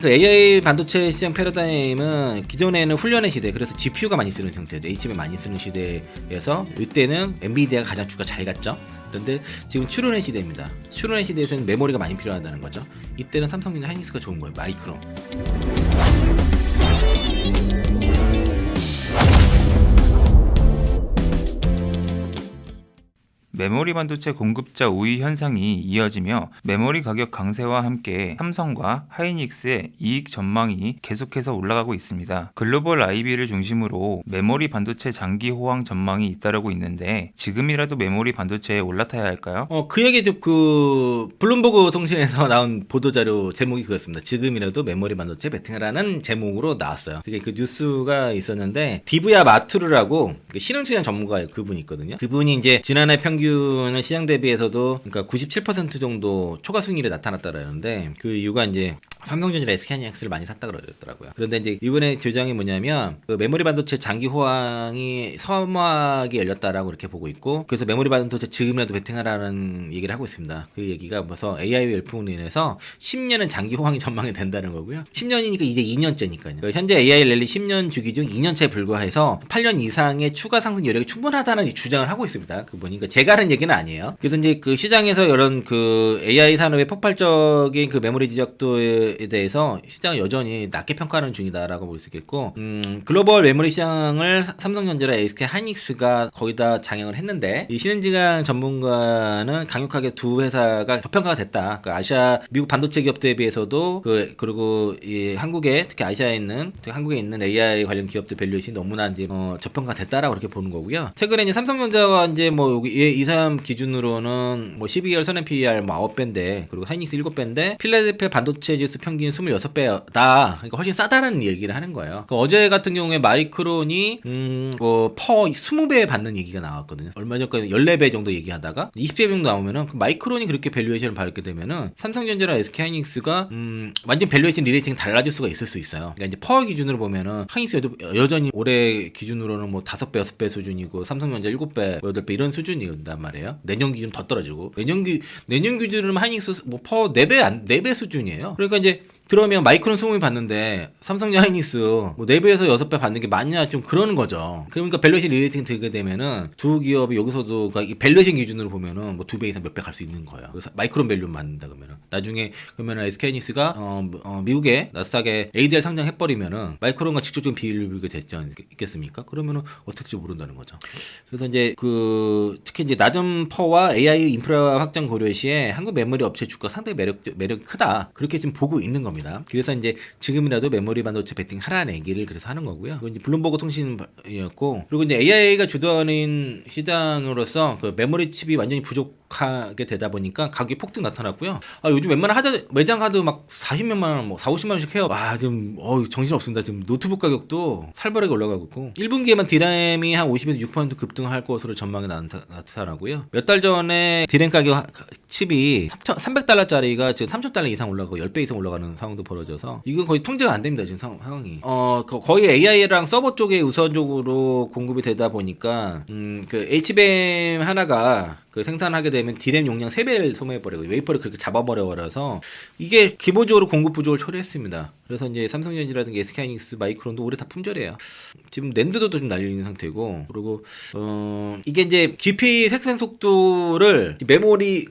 그 AI 반도체 시장 패러다임은 기존에는 훈련의 시대, 그래서 GPU가 많이 쓰는 형태죠. HBM 많이 쓰는 시대에서 이때는 엔비디아가 가장 주가 잘 갔죠. 그런데 지금 추론의 시대입니다. 추론의 시대에서는 메모리가 많이 필요하다는 거죠. 이때는 삼성전자 하이닉스가 좋은 거예요. 마이크론. 메모리 반도체 공급자 우위 현상이 이어지며 메모리 가격 강세와 함께 삼성과 하이닉스의 이익 전망이 계속해서 올라가고 있습니다. 글로벌 IB를 중심으로 메모리 반도체 장기 호황 전망이 잇따르고 있는데 지금이라도 메모리 반도체에 올라타야 할까요? 그 얘기도 블룸버그 통신에서 나온 보도자료 제목이 그렇습니다. 지금이라도 메모리 반도체 베팅하라는 제목으로 나왔어요. 그게 그 뉴스가 있었는데 디브야 마투르라고 신흥시장 전문가예요. 그분이 있거든요. 그분이 이제 지난해 평균 시장 대비해서도 그러니까 97% 정도 초과 수익률이 나타났다라는데 그 이유가 이제 삼성전자랑 SK하이닉스를 많이 샀다 그러더라고요. 그런데 이제 이번에 교장이 뭐냐면 그 메모리 반도체 장기 호황이 서막이 열렸다라고 이렇게 보고 있고, 그래서 메모리 반도체 지금이라도 베팅하라는 얘기를 하고 있습니다. 그 얘기가 뭐서 AI 열풍으로 인해서 10년은 장기 호황이 전망이 된다는 거고요. 10년이니까 이제 2년째니까요. 그러니까 현재 AI 랠리 10년 주기 중 2년차에 불과해서 8년 이상의 추가 상승 여력이 충분하다는 주장을 하고 있습니다. 그분이 제가 하는 얘기는 아니에요. 그래서 이제 그 시장에서 이런 그 AI 산업의 폭발적인 그 메모리 지적도에 대해서 시장을 여전히 낮게 평가하는 중이다라고 볼 수 있겠고, 글로벌 메모리 시장을 삼성전자랑 SK 하이닉스가 거의 다 장악을 했는데, 이 신흥지강 전문가는 강력하게 두 회사가 저평가가 됐다. 그 아시아 미국 반도체 기업 대비해서도 그리고 이 한국에 특히 아시아에 있는 한국에 있는 AI 관련 기업들 밸류에이션이 너무나 이제 저평가 됐다라고 그렇게 보는 거고요. 최근에 이제 삼성전자가 이제 뭐 여기 이 사람 기준으로는 뭐 12개월 선행 PER 뭐 9배인데, 그리고 하이닉스 7배인데 필라델피아 반도체 지수 평균 26배다. 그러니까 훨씬 싸다라는 얘기를 하는 거예요. 그 어제 같은 경우에 마이크론이 퍼 20배 받는 얘기가 나왔거든요. 얼마 전까지 14배 정도 얘기하다가 20배 정도 나오면은 그 마이크론이 그렇게 밸류에이션을 받게 되면은 삼성전자랑 SK하이닉스가 완전 밸류에이션 리레이팅이 달라질 수가 있을 수 있어요. 그러니까 이제 퍼 기준으로 보면은 하이닉스도 여전히 올해 기준으로는 뭐 5배, 6배 수준이고 삼성전자 7배, 8배 이런 수준이란 말이에요. 내년 기준 더 떨어지고 내년 기준으로는 하이닉스 뭐 퍼 4배 수준이에요. 그러니까 이제 그러면 마이크론 20배 받는데 삼성전자 하이닉스 뭐 4배에서 6배 받는 게 맞냐, 좀 그러는 거죠. 그러니까 밸류에이션 리레이팅 들게 되면은 두 기업이 여기서도 그러니까 밸류에이션 기준으로 보면은 뭐 2배 이상 몇 배 갈 수 있는 거예요. 그래서 마이크론 밸류 맞는다 그러면은 나중에 그러면은 SK하이닉스가 미국에 나스닥에 ADR 상장해버리면은 마이크론과 직접적인 비율이 되지 않겠습니까? 그러면은 어떻게 될지 모른다는 거죠. 그래서 이제 특히 이제 낮은 퍼와 AI 인프라 확장 고려 시에 한국 메모리 업체 주가 상당히 매력이 크다, 그렇게 지금 보고 있는 겁니다. 그래서 이제 지금이라도 메모리 반도체 베팅 하라는 얘기를 그래서 하는 거고요. 그건 이제 블룸버그 통신이었고, 그리고 이제 AI가 주도하는 시장으로서 그 메모리 칩이 완전히 부족하게 되다 보니까 가격이 폭등 나타났고요. 요즘 웬만한 매장 하드 막 40몇만 원, 뭐 4, 50만 원씩 해요. 지금 정신 없습니다. 지금 노트북 가격도 살벌하게 올라가고 있고 1분기에만 디램이 한 50에서 6% 급등할 것으로 전망이 나타나고요. 몇 달 전에 디램 가격 칩이 $300짜리가 지금 $3,000 이상 올라가고 10배 이상 올라가는 상황도 벌어져서 이건 거의 통제가 안 됩니다. 지금 상황이. 거의 AI랑 서버 쪽에 우선적으로 공급이 되다 보니까 그 HBM 하나가 그 생산하게 되면 디램 용량 3배를 소모해버리고 웨이퍼를 그렇게 잡아버려서 이게 기본적으로 공급 부족을 초래했습니다. 그래서 이제 삼성전자라든가 SK하이닉스, 마이크론도 올해 다 품절이에요. 지금 낸드도 좀 날리는 상태고, 그리고 이게 이제 GPU 생산 속도를 메모리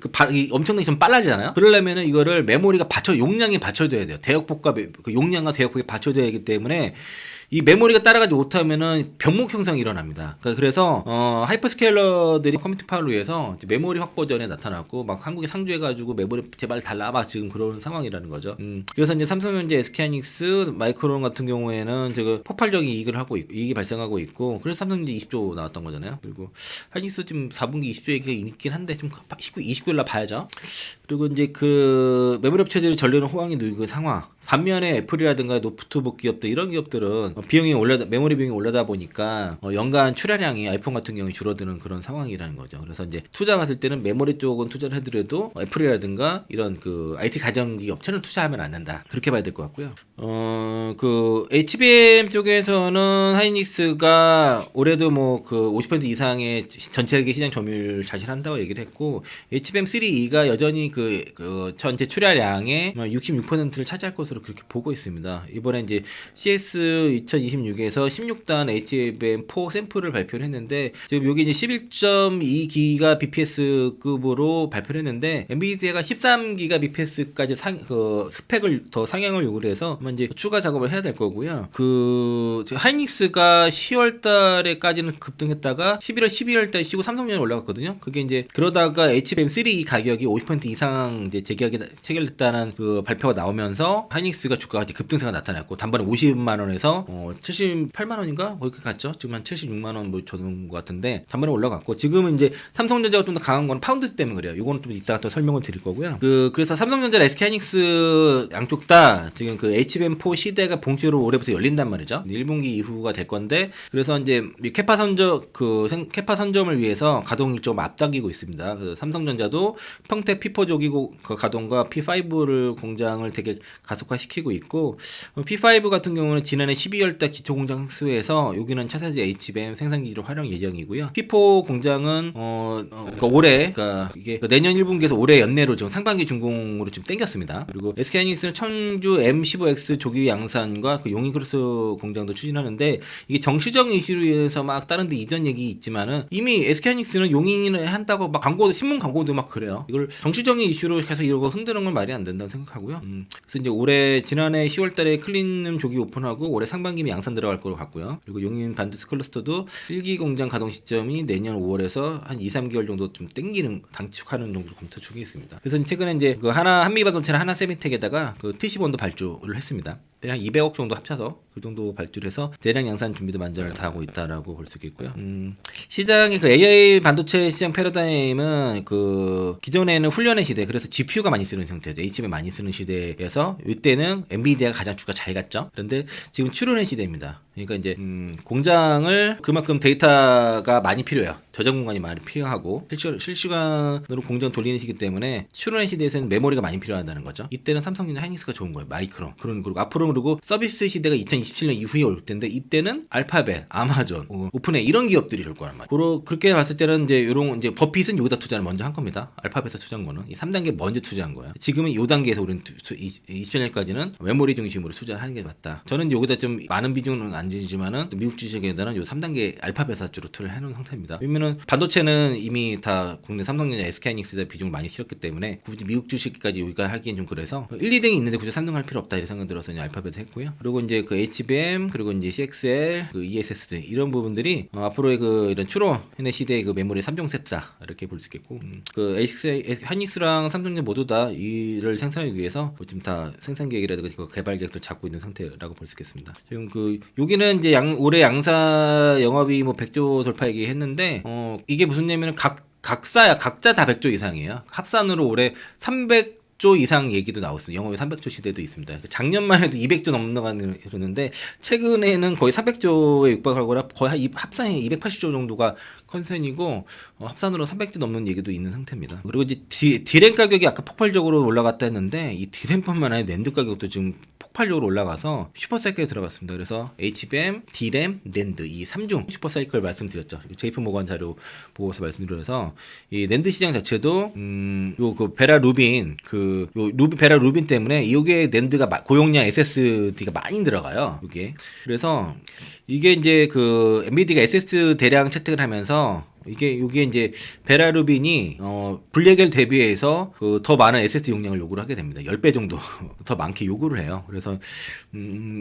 엄청나게 좀 빨라지잖아요. 그러려면은 이거를 메모리가 용량이 받쳐줘야 돼요. 대역폭과 그 용량과 대역폭이 받쳐줘야 하기 때문에 이 메모리가 따라가지 못하면은 병목 형성이 일어납니다. 그래서 하이퍼스케일러들이 컴퓨팅 파워를 위해서 메모리 확보전에 나타났고 막 한국에 상주해가지고 메모리 제발 달라 막 지금 그런 상황이라는 거죠. 그래서 이제 삼성전자, SK하이닉스, 마이크론 같은 경우에는 지금 폭발적인 이익이 발생하고 있고, 그래서 삼성전자 20조 나왔던 거잖아요. 그리고 하이닉스 지금 4분기 20조 얘기가 있긴 한데 좀 29일날 봐야죠. 그리고 이제 그 메모리 업체들이 전려는 호황이 늘고 상황. 반면에 애플이라든가 노트북 기업들, 이런 기업들은 메모리 비용이 올라다 보니까 연간 출하량이 아이폰 같은 경우에 줄어드는 그런 상황이라는 거죠. 그래서 이제 투자 봤을 때는 메모리 쪽은 투자를 해더라도 애플이라든가 이런 그 IT 가전기 업체는 투자하면 안 된다, 그렇게 봐야 될 것 같고요. 그 HBM 쪽에서는 하이닉스가 올해도 뭐 그 50% 이상의 전체 시장 점유율 자신한다고 얘기를 했고, HBM3E가 여전히 그 전체 출하량의 66%를 차지할 것으로 것으로 그렇게 보고 있습니다. 이번에 이제 CS 2026에서 16단 HBM4 샘플을 발표를 했는데 지금 여기 이제 11.2기가 bps급으로 발표를 했는데 엔비디아가 13기가 bps까지 스펙을 더 상향을 요구를 해서 아마 이제 추가 작업을 해야 될 거고요. 하이닉스가 10월 달에까지는 급등했다가 11월 12월 달 쉬고 삼성전자 올라갔거든요. 그게 이제 그러다가 HBM3 가격이 50% 이상 이제 체결됐다는 그 발표가 나오면서 하이닉스가 주가가 이제 급등세가 나타났고 단번에 50만 원에서 78만 원인가 거기 갔죠. 지금 한 76만 원 뭐 저는 것 같은데 단번에 올라갔고 지금은 이제 삼성전자가 좀 더 강한 건 파운드 때문에 그래요. 이거는 좀 이따가 또 설명을 드릴 거고요. 그래서 삼성전자, SK 하이닉스 양쪽 다 지금 그 HBM4 시대가 본격적으로 올해부터 열린단 말이죠. 1분기 이후가 될 건데 그래서 이제 캐파 선점을 위해서 가동을 좀 앞당기고 있습니다. 그래서 삼성전자도 평택 P4 조기고 그 가동과 P5를 공장을 되게 가속화시키고 있고 P5 같은 경우는 지난해 12월달 기초 공장 수에서 여기는 차세대 HBM 생산기지로 활용 예정이고요. P4 공장은 그러니까 올해 그러니까 이게 내년 1분기에서 올해 연내로 좀 상반기 준공으로 좀 땡겼습니다. 그리고 SK하이닉스는 청주 M15X 조기 양산과 그 용인크로스 공장도 추진하는데 이게 정치적 이슈로 인해서 막 다른 데 이전 얘기 있지만은 이미 SK하이닉스는 용인을 한다고 막 신문 광고도 막 그래요. 이걸 정치적인 이슈로 계속 이러고 흔드는 건 말이 안 된다고 생각하고요. 그래서 이제 지난해 10월 달에 클린룸 조기 오픈하고 올해 상반기면 양산 들어갈 거로 같고요. 그리고 용인 반도체 클러스터도 1기 공장 가동 시점이 내년 5월에서 한 2, 3개월 정도 좀 단축하는 정도 검토 중에 있습니다. 그래서 최근에 이제 그 한미반도체랑 하나 세미텍에다가 그 T15도 발주를 했습니다. 한 200억 정도 합쳐서 그 정도 발주를 해서 대량 양산 준비도 만전을 다 하고 있다라고 볼 수 있겠고요. 시장의 그 AI 반도체 시장 패러다임은 그 기존에는 훈련의 시대, 그래서 GPU가 많이 쓰는 형태죠. HBM 많이 쓰는 시대에서 이때는 엔비디아가 가장 주가 잘 갔죠. 그런데 지금 출원의 시대입니다. 그러니까 이제 공장을 그만큼 데이터가 많이 필요해요. 저장 공간이 많이 필요하고 실시간으로 공장 돌리는 시기 때문에 출원의 시대에서는 메모리가 많이 필요하다는 거죠. 이때는 삼성전자 하이닉스가 좋은 거예요. 마이크론. 그리고 앞으로 그리고 서비스 시대가 2027년 이후에 올 텐데 이때는 알파벳, 아마존, 오픈에 이런 기업들이 올 거란 말이에요. 그렇게 봤을 때는 이제 버핏은 여기다 투자를 먼저 한 겁니다. 알파벳에 투자한 거는 이 3단계 먼저 투자한 거예요. 지금은 이 단계에서 우리는 2027년까지는 메모리 중심으로 투자를 하는 게 맞다. 저는 여기다 좀 많은 비중은 안 지지만은 미국 주식에다는 요 3단계 알파벳 주로 투자를 해놓은 상태입니다. 왜냐면은 반도체는 이미 다 국내 삼성전자, SK하이닉스에 비중을 많이 실었기 때문에 굳이 미국 주식까지 여기가 하기엔 좀 그래서 1, 2등이 있는데 굳이 3등 할 필요 없다 이런 생각 들어서 이제 알파벳 했고요. 그리고 이제 그 HBM 그리고 이제 CXL, 그 ESSD 이런 부분들이 앞으로의 그 이런 추론의 시대의 그 메모리 3종 세트다 이렇게 볼 수 있겠고 그 하이닉스랑 삼성전자 모두 다 이를 생산하기 위해서 지금 다 생산 계획이라든가 개발 계획을 잡고 있는 상태라고 볼 수 있겠습니다. 지금 그 여기는 이제 올해 양사 영업이 뭐 100조 돌파 얘기했는데 이게 무슨 얘기냐면 각자 다 100조 이상이에요. 합산으로 올해 300조 이상 얘기도 나왔습니다. 영업이 300조 시대도 있습니다. 작년만 해도 200조 넘어가는데 최근에는 거의 300조에 육박하거나 거의 합산이 280조 정도가 컨센이고 합산으로 300조 넘는 얘기도 있는 상태입니다. 그리고 이제 디램 가격이 아까 폭발적으로 올라갔다 했는데 이 디램뿐만 아니라 낸드 가격도 지금 폭발적으로 올라가서 슈퍼사이클에 들어갔습니다. 그래서 HBM, 디램, 낸드 이 3중 슈퍼사이클 말씀드렸죠. JP 모건 자료 보고서 말씀드려서 이 낸드 시장 자체도 그 베라 루빈 베라 루빈 때문에 이게 낸드가 고용량 SSD가 많이 들어가요. 이게 그래서 이게 이제 그 엔비디가 SSD 대량 채택을 하면서 이게 이제 베라루빈이 블랙엘 대비해서 그 더 많은 SSD 용량을 요구를 하게 됩니다. 10배 정도 더 많게 요구를 해요. 그래서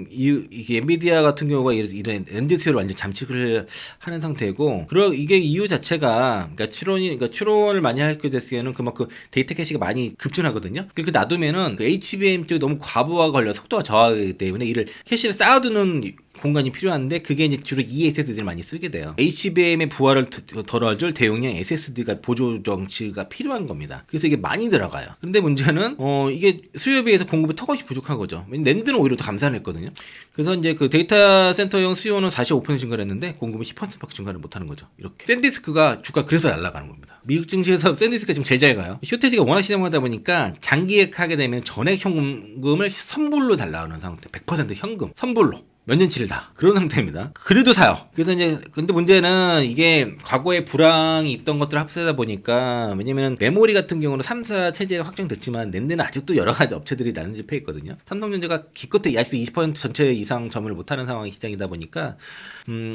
이게 엔비디아 같은 경우가 이런 엔드 수요를 완전 잠식을 하는 상태고, 그리고 이게 이유 자체가 그러니까 추론을 많이 하게 됐으면 그만큼 데이터 캐시가 많이 급증하거든요. 그렇게 놔두면은 그 HBM 쪽이 너무 과부하가 걸려 속도가 저하기 때문에 이를 캐시를 쌓아두는 공간이 필요한데 그게 이제 주로 ESSD를 많이 쓰게 돼요. HBM의 부하를 덜어줄 대용량 SSD가 보조 정치가 필요한 겁니다. 그래서 이게 많이 들어가요. 근데 문제는 이게 수요에 비해서 공급이 턱없이 부족한 거죠. 낸드는 오히려 더 감산했거든요. 그래서 이제 그 데이터 센터용 수요는 45% 증가를 했는데 공급은 10%밖에 증가를 못하는 거죠. 이렇게 샌디스크가 주가 그래서 날아가는 겁니다. 미국 증시에서 샌디스크가 지금 제일 잘 가요. 쇼테지가 워낙 시장하다 보니까 장기액 하게 되면 전액 현금을 선불로 달라는 상태. 100% 현금 선불로. 몇 년치를 다 그런 상태입니다. 그래도 사요. 그래서 이제 근데 문제는 이게 과거에 불황이 있던 것들을 합세하다 보니까 왜냐면 메모리 같은 경우는 3사 체제가 확정됐지만 낸드는 아직도 여러 가지 업체들이 난집해 있거든요. 삼성전자가 기껏해 아직도 20% 전체 이상 점유를 못하는 상황이 시장이다 보니까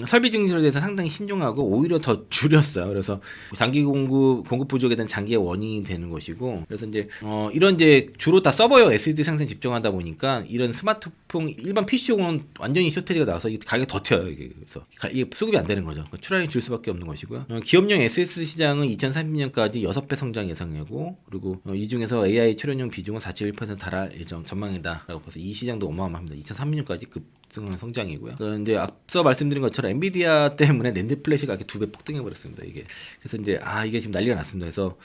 설비 증설에 대해서 상당히 신중하고 오히려 더 줄였어요. 그래서 장기 공급 부족에 대한 장기의 원인이 되는 것이고 그래서 이제 이런 이제 주로 다 서버용 SSD 생산 집중하다 보니까 이런 스마트폰 일반 PC용은 완전히 쇼트리가 나와서 이 가격이 더 튀어요. 이게 그래서 이게 수급이 안 되는 거죠. 출하량이 줄 수밖에 없는 것이고요. 기업용 SSD 시장은 2030년까지 6배 성장 예상이고 그리고 이 중에서 AI 출연용 비중은 41% 달할 예정 전망이다라고 봐서 이 시장도 어마어마합니다. 2030년까지 급등한 성장이고요. 이제 앞서 말씀드린 것처럼 엔비디아 때문에 낸드 플래시가 이렇게 2배 폭등해 버렸습니다. 이게 그래서 이제 이게 지금 난리가 났습니다. 그래서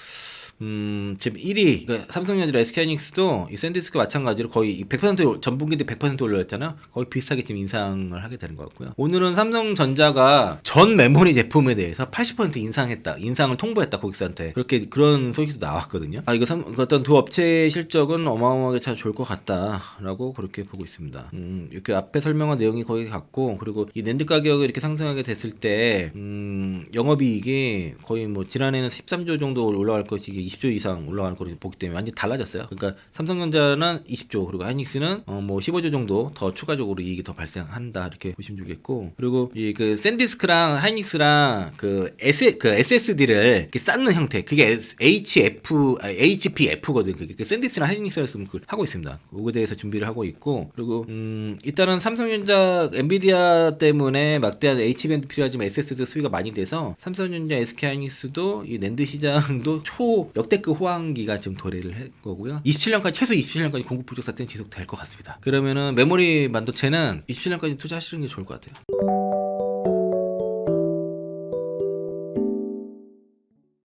지금 1위 그러니까 삼성전자 SK하이닉스도 이 샌디스크 마찬가지로 거의 100% 전분기인데 100% 올렸잖아요. 거의 비슷하게 지금 인상을 하게 되는 것 같고요. 오늘은 삼성전자가 전 메모리 제품에 대해서 80% 인상을 통보했다 고객사한테 그런 소식도 나왔거든요. 이거 어떤 두 업체의 실적은 어마어마하게 잘 좋을 것 같다라고 그렇게 보고 있습니다. 이렇게 앞에 설명한 내용이 거의 같고 그리고 이 낸드 가격이 이렇게 상승하게 됐을 때 영업이익이 거의 뭐 지난해는 13조 정도 올라갈 것이기 20조 이상 올라가는 거를 보기 때문에 완전히 달라졌어요. 그러니까 삼성전자는 20조 그리고 하이닉스는 뭐 15조 정도 더 추가적으로 이익이 더 발생한다 이렇게 보시면 되겠고 그리고 이 그 샌디스크랑 하이닉스랑 그 SSD를 이렇게 쌓는 형태 그게 HPF거든. 그게 샌디스랑 하이닉스랑 하고 있습니다. 그거에 대해서 준비를 하고 있고 그리고 일단은 삼성전자 엔비디아 때문에 막대한 HBM도 필요하지만 SSD 수요가 많이 돼서 삼성전자 SK하이닉스도 이 낸드 시장도 역대급 호황기가 지금 도래를 할 거고요. 최소 27년까지 공급 부족 사태는 지속될 것 같습니다. 그러면은 메모리 반도체는 27년까지 투자하시는 게 좋을 것 같아요.